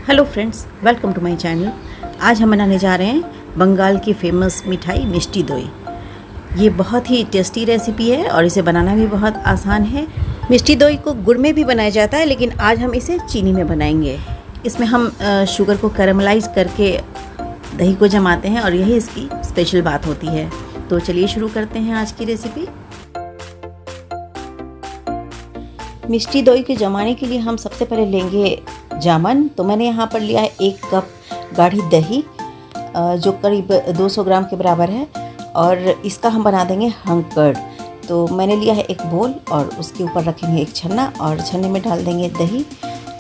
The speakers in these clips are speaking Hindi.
Hello friends, welcome to my channel. आज हम बनाने जा रहे हैं बंगाल की फेमस मिठाई मिष्टी दोई। ये बहुत ही टेस्टी रेसिपी है और इसे बनाना भी बहुत आसान है। मिष्टी दोई को गुड़ में भी बनाया जाता है, लेकिन आज हम इसे चीनी में बनाएंगे। इसमें हम शुगर को कैरामलाइज करके दही को जमाते हैं और यही इसकी स्पेशल बात होती है। तो चलिए शुरू करते हैं आज की रेसिपी। मिष्टी दोई के जमाने के लिए हम सबसे पहले लेंगे जामन। तो मैंने यहाँ पर लिया है 1 कप गाढ़ी दही, जो करीब 200 ग्राम के बराबर है, और इसका हम बना देंगे हंकड़। तो मैंने लिया है एक बोल और उसके ऊपर रखेंगे एक छन्ना और छन्ने में डाल देंगे दही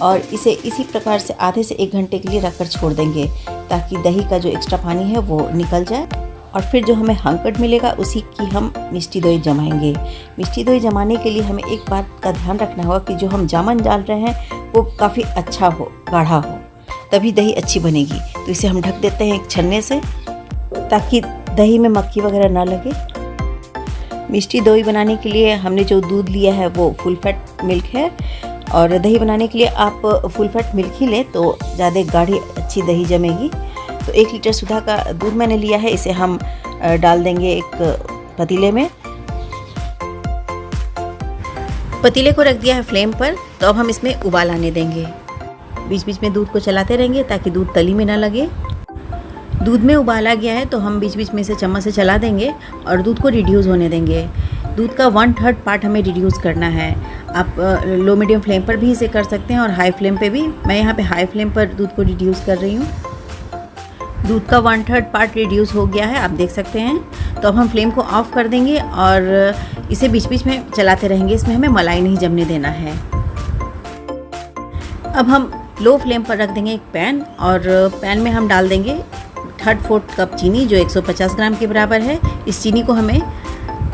और इसे इसी प्रकार से आधे से 1 घंटे के लिए रखकर छोड़ देंगे ताकि दही का जो एक्स्ट्रा पानी है वो निकल जाए। और फिर जो हमें हंकड़ मिलेगा उसी की हम मिष्टी दोई जमाएंगे। मिष्टी दोई जमाने के लिए हमें एक बात का ध्यान रखना होगा कि जो हम जामन डाल रहे हैं वो काफ़ी अच्छा हो, गाढ़ा हो, तभी दही अच्छी बनेगी। तो इसे हम ढक देते हैं एक छन्ने से ताकि दही में मक्खी वगैरह ना लगे। मिष्टी दोई बनाने के लिए हमने जो दूध लिया है वो फुल फैट मिल्क है, और दही बनाने के लिए आप फुल फैट मिल्क ही लें तो ज़्यादा गाढ़ी अच्छी दही जमेगी। तो 1 लीटर सुधा का दूध मैंने लिया है, इसे हम डाल देंगे एक पतीले में। पतीले को रख दिया है फ्लेम पर। तो अब हम इसमें उबाल आने देंगे। बीच बीच में दूध को चलाते रहेंगे ताकि दूध तली में ना लगे। दूध में उबाल आ गया है तो हम बीच बीच में इसे चम्मच से चला देंगे और दूध को रिड्यूस होने देंगे। दूध का 1/3 पार्ट हमें रिड्यूस करना है। आप लो मीडियम फ्लेम पर भी इसे कर सकते हैं और हाई फ्लेम पे भी। मैं यहाँ पे हाई फ्लेम पर दूध को रिड्यूस कर रही हूँ। दूध का 1/3 पार्ट रिड्यूस हो गया है, आप देख सकते हैं। तो अब हम फ्लेम को ऑफ कर देंगे और इसे बीच बीच में चलाते रहेंगे। इसमें हमें मलाई नहीं जमने देना है। अब हम लो फ्लेम पर रख देंगे एक पैन, और पैन में हम डाल देंगे 1/3 कप चीनी, जो 150 ग्राम के बराबर है। इस चीनी को हमें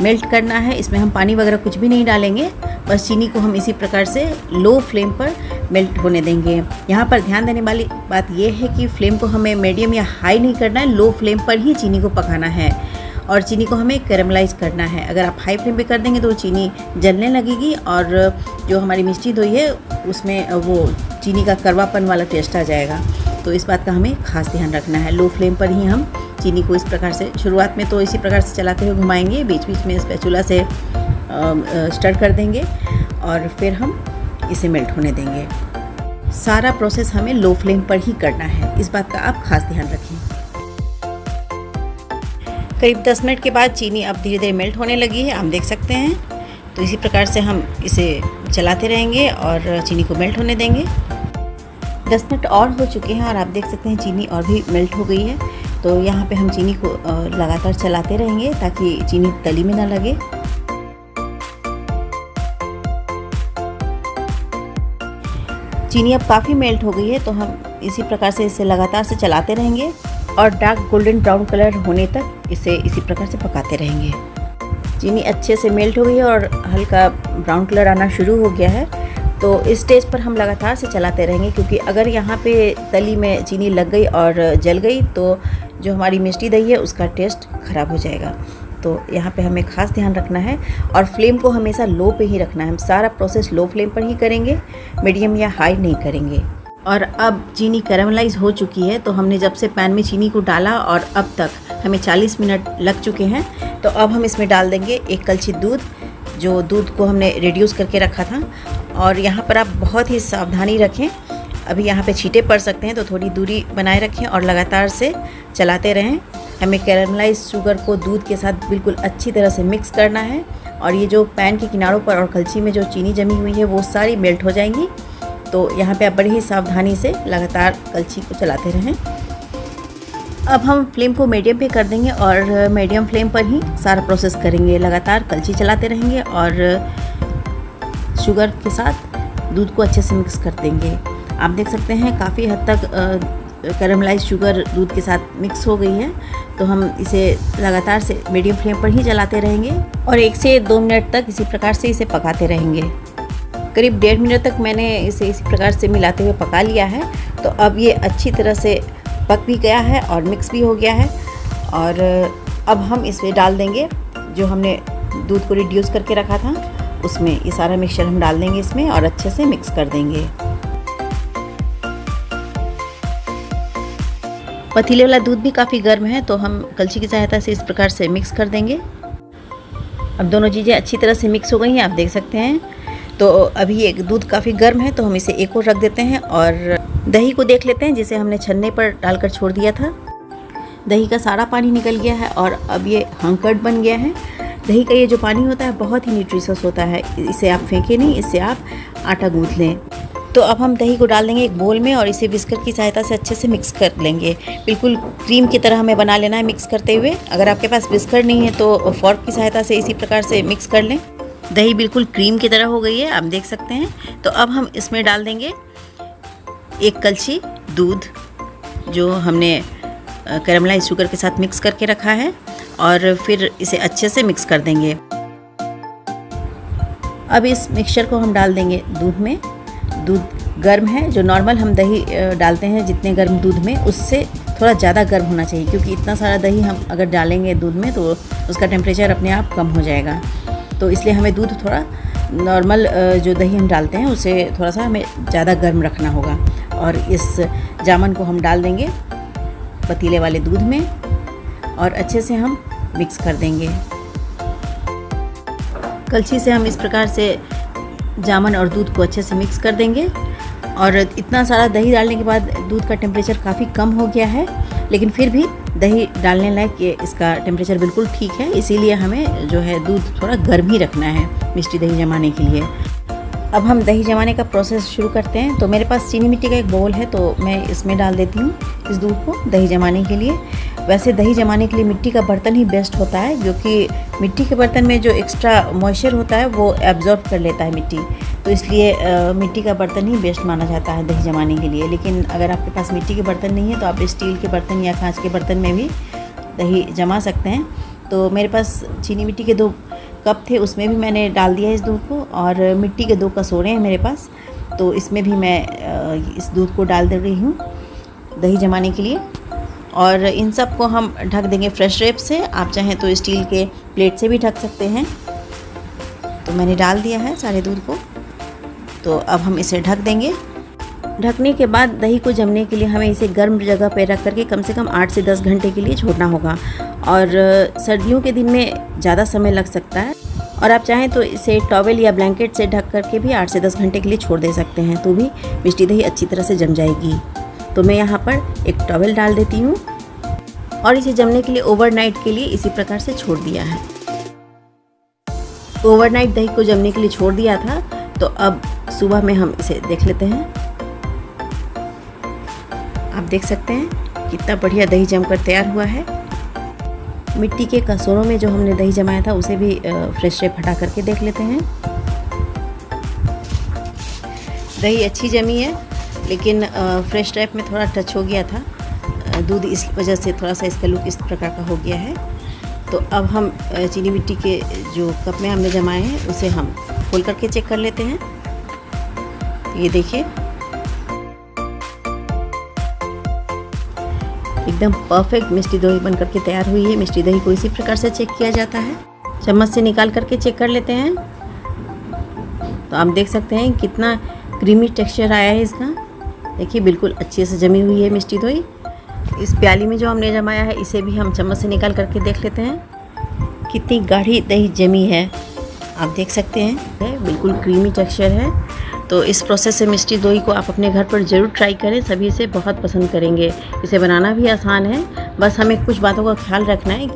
मेल्ट करना है। इसमें हम पानी वगैरह कुछ भी नहीं डालेंगे, बस चीनी को हम इसी प्रकार से लो फ्लेम पर मेल्ट होने देंगे। यहाँ पर ध्यान देने वाली बात यह है कि फ्लेम को हमें मीडियम या हाई नहीं करना है, लो फ्लेम पर ही चीनी को पकाना है और चीनी को हमें कैरामलाइज करना है। अगर आप हाई फ्लेम पे कर देंगे तो चीनी जलने लगेगी और जो हमारी मिष्टी दोई है उसमें वो चीनी का कड़वापन वाला टेस्ट आ जाएगा। तो इस बात का हमें खास ध्यान रखना है। लो फ्लेम पर ही हम चीनी को इस प्रकार से शुरुआत में तो इसी प्रकार से चलाते हुए घुमाएंगे, बीच बीच में स्पैचुला से स्टर कर देंगे और फिर हम इसे मेल्ट होने देंगे। सारा प्रोसेस हमें लो फ्लेम पर ही करना है, इस बात का आप खास ध्यान रखें। करीब 10 मिनट के बाद चीनी अब धीरे धीरे मेल्ट होने लगी है, आप देख सकते हैं। तो इसी प्रकार से हम इसे चलाते रहेंगे और चीनी को मेल्ट होने देंगे। 10 मिनट और हो चुके हैं और आप देख सकते हैं चीनी और भी मेल्ट हो गई है। तो यहाँ पे हम चीनी को लगातार चलाते रहेंगे ताकि चीनी तली में ना लगे। चीनी अब काफ़ी मेल्ट हो गई है, तो हम इसी प्रकार से इसे लगातार से चलाते रहेंगे और डार्क गोल्डन ब्राउन कलर होने तक इसे इसी प्रकार से पकाते रहेंगे। चीनी अच्छे से मेल्ट हो गई है और हल्का ब्राउन कलर आना शुरू हो गया है। तो इस स्टेज पर हम लगातार से चलाते रहेंगे, क्योंकि अगर यहाँ पे तली में चीनी लग गई और जल गई तो जो हमारी मिष्टी दही है उसका टेस्ट ख़राब हो जाएगा। तो यहाँ पे हमें खास ध्यान रखना है और फ्लेम को हमेशा लो पे ही रखना है। हम सारा प्रोसेस लो फ्लेम पर ही करेंगे, मीडियम या हाई नहीं करेंगे। और अब चीनी कैरामलाइज हो चुकी है। तो हमने जब से पैन में चीनी को डाला और अब तक हमें 40 मिनट लग चुके हैं। तो अब हम इसमें डाल देंगे 1 कलछी दूध, जो दूध को हमने रिड्यूस करके रखा था। और यहाँ पर आप बहुत ही सावधानी रखें, अभी यहाँ पे छींटे पड़ सकते हैं, तो थोड़ी दूरी बनाए रखें और लगातार से चलाते रहें। हमें कैरामलाइज शुगर को दूध के साथ बिल्कुल अच्छी तरह से मिक्स करना है और ये जो पैन के किनारों पर और कलछी में जो चीनी जमी हुई है वो सारी मेल्ट हो जाएंगी। तो यहाँ पे आप बड़ी ही सावधानी से लगातार कलछी को चलाते रहें। अब हम फ्लेम को मीडियम पे कर देंगे और मीडियम फ्लेम पर ही सारा प्रोसेस करेंगे। लगातार कलछी चलाते रहेंगे और शुगर के साथ दूध को अच्छे से मिक्स कर देंगे। आप देख सकते हैं काफ़ी हद तक कैरामलाइज शुगर दूध के साथ मिक्स हो गई है। तो हम इसे लगातार से मीडियम फ्लेम पर ही चलाते रहेंगे और 1 से 2 मिनट तक इसी प्रकार से इसे पकाते रहेंगे। करीब 1.5 मिनट तक मैंने इसे इसी प्रकार से मिलाते हुए पका लिया है। तो अब ये अच्छी तरह से पक भी गया है और मिक्स भी हो गया है। और अब हम इसमें डाल देंगे जो हमने दूध को रिड्यूस करके रखा था, उसमें ये सारा मिक्सचर हम डाल देंगे इसमें और अच्छे से मिक्स कर देंगे। पतीले वाला दूध भी काफ़ी गर्म है, तो हम कलछी की सहायता से इस प्रकार से मिक्स कर देंगे। अब दोनों चीज़ें अच्छी तरह से मिक्स हो गई हैं, आप देख सकते हैं। तो अभी एक दूध काफ़ी गर्म है, तो हम इसे एक और रख देते हैं और दही को देख लेते हैं, जिसे हमने छन्ने पर डालकर छोड़ दिया था। दही का सारा पानी निकल गया है और अब ये हंकड़ बन गया है। दही का ये जो पानी होता है बहुत ही न्यूट्रिशियस होता है, इसे आप फेंकें नहीं, इससे आप आटा गूँथ लें। तो अब हम दही को डाल देंगे एक बोल में और इसे विस्कर की सहायता से अच्छे से मिक्स कर लेंगे। बिल्कुल क्रीम की तरह हमें बना लेना है मिक्स करते हुए। अगर आपके पास विस्कर नहीं है तो फॉर्क की सहायता से इसी प्रकार से मिक्स कर लें। दही बिल्कुल क्रीम की तरह हो गई है, आप देख सकते हैं। तो अब हम इसमें डाल देंगे एक कलछी दूध, जो हमने कैरेमलाइज शुगर के साथ मिक्स करके रखा है, और फिर इसे अच्छे से मिक्स कर देंगे। अब इस मिक्सचर को हम डाल देंगे दूध में। दूध गर्म है, जो नॉर्मल हम दही डालते हैं जितने गर्म दूध में, उससे थोड़ा ज़्यादा गर्म होना चाहिए, क्योंकि इतना सारा दही हम अगर डालेंगे दूध में तो उसका टेम्परेचर अपने आप कम हो जाएगा। तो इसलिए हमें दूध थोड़ा नॉर्मल जो दही हम डालते हैं उसे थोड़ा सा हमें ज़्यादा गर्म रखना होगा। और इस जामुन को हम डाल देंगे पतीले वाले दूध में और अच्छे से हम मिक्स कर देंगे। कलछी से हम इस प्रकार से जामुन और दूध को अच्छे से मिक्स कर देंगे। और इतना सारा दही डालने के बाद दूध का टेम्परेचर काफ़ी कम हो गया है, लेकिन फिर भी दही डालने लायक ये इसका टेम्परेचर बिल्कुल ठीक है। इसीलिए हमें जो है दूध थोड़ा गर्म ही रखना है मिष्टी दही जमाने के लिए। अब हम दही जमाने का प्रोसेस शुरू करते हैं। तो मेरे पास चीनी मिट्टी का एक बाउल है, तो मैं इसमें डाल देती हूँ इस दूध को दही जमाने के लिए। वैसे दही जमाने के लिए मिट्टी का बर्तन ही बेस्ट होता है, क्योंकि मिट्टी के बर्तन में जो एक्स्ट्रा मॉइस्चर होता है वो एब्जॉर्ब कर लेता है मिट्टी। तो इसलिए मिट्टी का बर्तन ही बेस्ट माना जाता है दही जमाने के लिए। लेकिन अगर आपके पास मिट्टी के बर्तन नहीं है तो आप स्टील के बर्तन या कांच के बर्तन में भी दही जमा सकते हैं। तो मेरे पास चीनी मिट्टी के 2 कप थे, उसमें भी मैंने डाल दिया इस दूध को, और मिट्टी के 2 कटोरे हैं मेरे पास, तो इसमें भी मैं इस दूध को डाल दे रही हूँ दही जमाने के लिए। और इन सब को हम ढक देंगे फ्रेश रैप से। आप चाहें तो स्टील के प्लेट से भी ढक सकते हैं। तो मैंने डाल दिया है सारे दूध को, तो अब हम इसे ढक देंगे। ढकने के बाद दही को जमने के लिए हमें इसे गर्म जगह पर रख करके कम से कम 8 से 10 घंटे के लिए छोड़ना होगा। और सर्दियों के दिन में ज़्यादा समय लग सकता है, और आप चाहें तो इसे टॉवेल या ब्लैंकेट से ढक करके भी 8 से 10 घंटे के लिए छोड़ दे सकते हैं, तो भी मिष्टी दही अच्छी तरह से जम जाएगी। तो मैं यहाँ पर एक टॉवेल डाल देती हूँ और इसे जमने के लिए ओवरनाइट के लिए इसी प्रकार से छोड़ दिया है। ओवरनाइट दही को जमने के लिए छोड़ दिया था, तो अब सुबह में हम इसे देख लेते हैं। आप देख सकते हैं कितना बढ़िया दही जमकर तैयार हुआ है। मिट्टी के कटोरों में जो हमने दही जमाया था उसे भी फ्रेश रैप हटा करके देख लेते हैं। दही अच्छी जमी है, लेकिन फ्रेश रैप में थोड़ा टच हो गया था दूध, इस वजह से थोड़ा सा इसका लुक इस प्रकार का हो गया है। तो अब हम चीनी मिट्टी के जो कप में हमने जमाए हैं उसे हम खोल करके चेक कर लेते हैं। ये देखिए एकदम परफेक्ट मिष्टी दही बन करके तैयार हुई है। मिष्टी दही को इसी प्रकार से चेक किया जाता है। चम्मच से निकाल करके चेक कर लेते हैं। तो आप देख सकते हैं कितना क्रीमी टेक्सचर आया है इसका। देखिए बिल्कुल अच्छे से जमी हुई है मिष्टी दही। इस प्याली में जो हमने जमाया है इसे भी हम चम्मच से निकाल करके देख लेते हैं कितनी गाढ़ी दही जमी है। आप देख सकते हैं बिल्कुल क्रीमी टेक्सचर है। तो इस प्रोसेस से मिष्टी दही को आप अपने घर पर ज़रूर ट्राई करें, सभी इसे बहुत पसंद करेंगे। इसे बनाना भी आसान है, बस हमें कुछ बातों का ख्याल रखना है।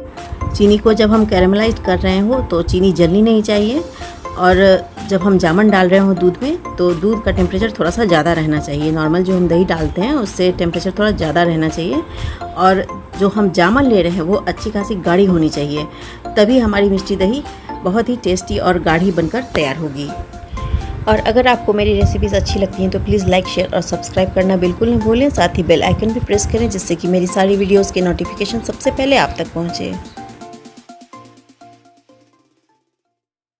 चीनी को जब हम कैरेमलाइज कर रहे हो तो चीनी जलनी नहीं चाहिए, और जब हम जामुन डाल रहे हो दूध में तो दूध का टेम्परेचर थोड़ा सा ज़्यादा रहना चाहिए। नॉर्मल जो हम दही डालते हैं उससे टेम्परेचर थोड़ा ज़्यादा रहना चाहिए, और जो हम जामुन ले रहे हैं वो अच्छी खासी गाढ़ी होनी चाहिए, तभी हमारी मिष्टी दही बहुत ही टेस्टी और गाढ़ी बनकर तैयार होगी। और अगर आपको मेरी रेसिपीज़ अच्छी लगती हैं तो प्लीज़ लाइक, शेयर और सब्सक्राइब करना बिल्कुल नहीं भूलें। साथ ही बेल आइकन भी प्रेस करें, जिससे कि मेरी सारी वीडियोज़ के नोटिफिकेशन सबसे पहले आप तक पहुँचे।